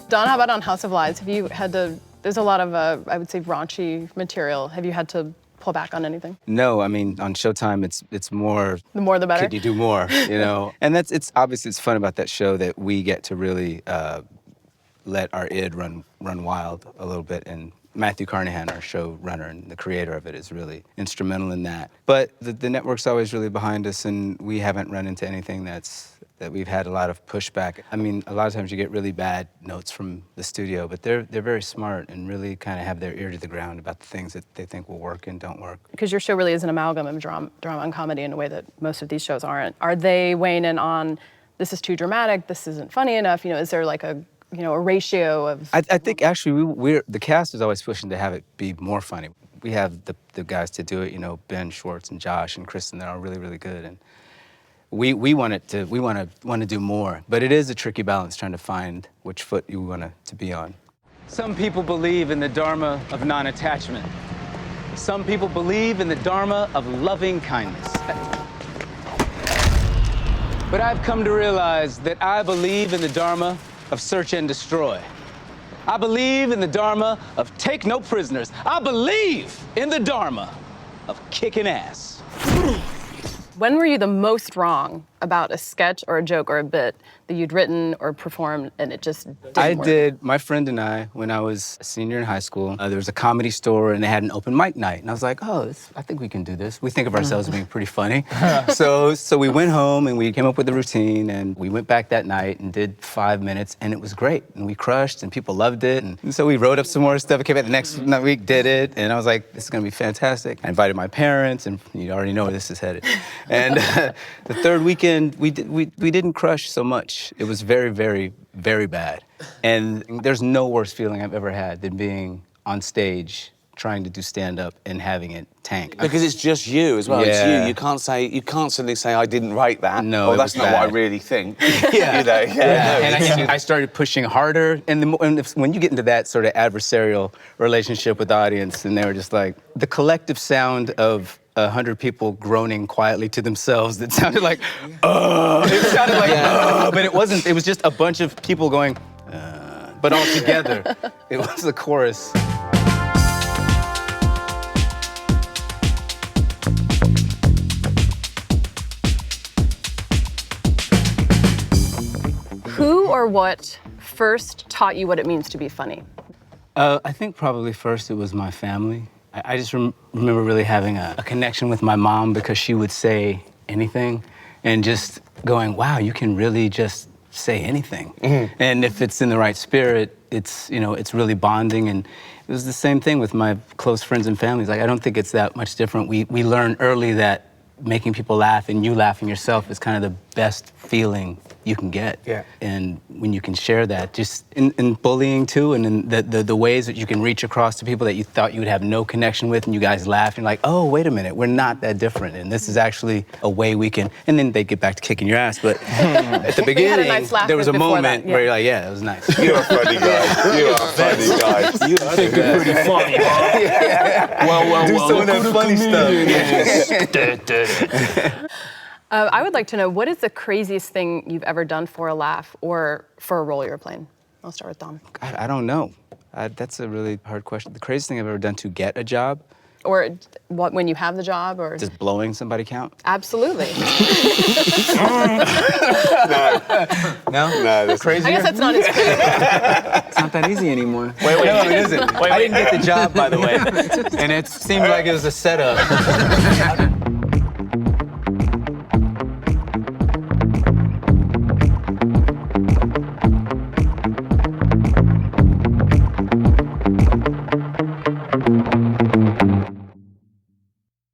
Don, how about on House of Lies? Have you had to, there's a lot of, I would say, raunchy material. Have you had to pull back on anything? No, I mean, on Showtime, it's more... The more the better? Could you do more, you know? And it's obviously, it's fun about that show that we get to really let our id run wild a little bit. And Matthew Carnahan, our showrunner and the creator of it, is really instrumental in that. But the network's always really behind us, and we haven't run into anything that we've had a lot of pushback. I mean, a lot of times you get really bad notes from the studio, but they're very smart and really kind of have their ear to the ground about the things that they think will work and don't work. Because your show really is an amalgam of drama and comedy in a way that most of these shows aren't. Are they weighing in on, this is too dramatic, this isn't funny enough? You know, is there like a ratio of... I think actually the cast is always pushing to have it be more funny. We have the guys to do it, you know, Ben Schwartz and Josh and Kristen, that are really, really good. And we want to do more, but it is a tricky balance trying to find which foot you want to be on. Some people believe in the dharma of non-attachment. Some people believe in the dharma of loving kindness. But I've come to realize that I believe in the dharma of search and destroy. I believe in the dharma of take no prisoners. I believe in the dharma of kicking ass. When were you the most wrong about a sketch or a joke or a bit that you'd written or performed and it just didn't work? My friend and I, when I was a senior in high school, there was a Comedy Store and they had an open mic night. And I was like, oh, I think we can do this. We think of ourselves as being pretty funny. So we went home and we came up with a routine and we went back that night and did 5 minutes and it was great. And we crushed and people loved it. And so we wrote up some more stuff. Came back the next week, did it. And I was like, this is gonna be fantastic. I invited my parents and you already know where this is headed. And the third weekend, we didn't crush so much. It was very, very, very bad. And there's no worse feeling I've ever had than being on stage trying to do stand-up and having it tank. Because it's just you as well. Yeah. It's you. You can't suddenly say, I didn't write that. No, or that's not what I really think. Yeah. You know? Yeah. And I started pushing harder. And when you get into that sort of adversarial relationship with the audience, and they were just like, the collective sound of 100 people groaning quietly to themselves that sounded like, it sounded like, but it wasn't. It was just a bunch of people going, but all together. It was the chorus. Who or what first taught you what it means to be funny? I think probably first it was my family. I just remember really having a connection with my mom because she would say anything and just going, wow, you can really just say anything. Mm-hmm. And if it's in the right spirit, it's really bonding. And it was the same thing with my close friends and families. Like, I don't think it's that much different. We learn early that making people laugh and you laughing yourself is kind of the best feeling you can get. Yeah. And when you can share that, just in bullying too, and in the ways that you can reach across to people that you thought you would have no connection with, and you guys laugh, and you're like, oh, wait a minute, we're not that different, and this is actually a way we can, and then they get back to kicking your ass, but at the beginning, there was a moment where you're like, yeah, that was nice. You're a funny guy. You are a funny guy. You think you're pretty funny, huh? Yeah. Well, do some of that funny stuff. I would like to know, what is the craziest thing you've ever done for a laugh or for a role you're playing? I'll start with Don. God, I don't know. That's a really hard question. The craziest thing I've ever done to get a job? Or when you have the job, or? Does blowing somebody count? Absolutely. No? No, that's crazy. I guess that's not as crazy. It's not that easy anymore. Wait, no, it isn't. I didn't get the job, by the way. And it seemed like it was a setup.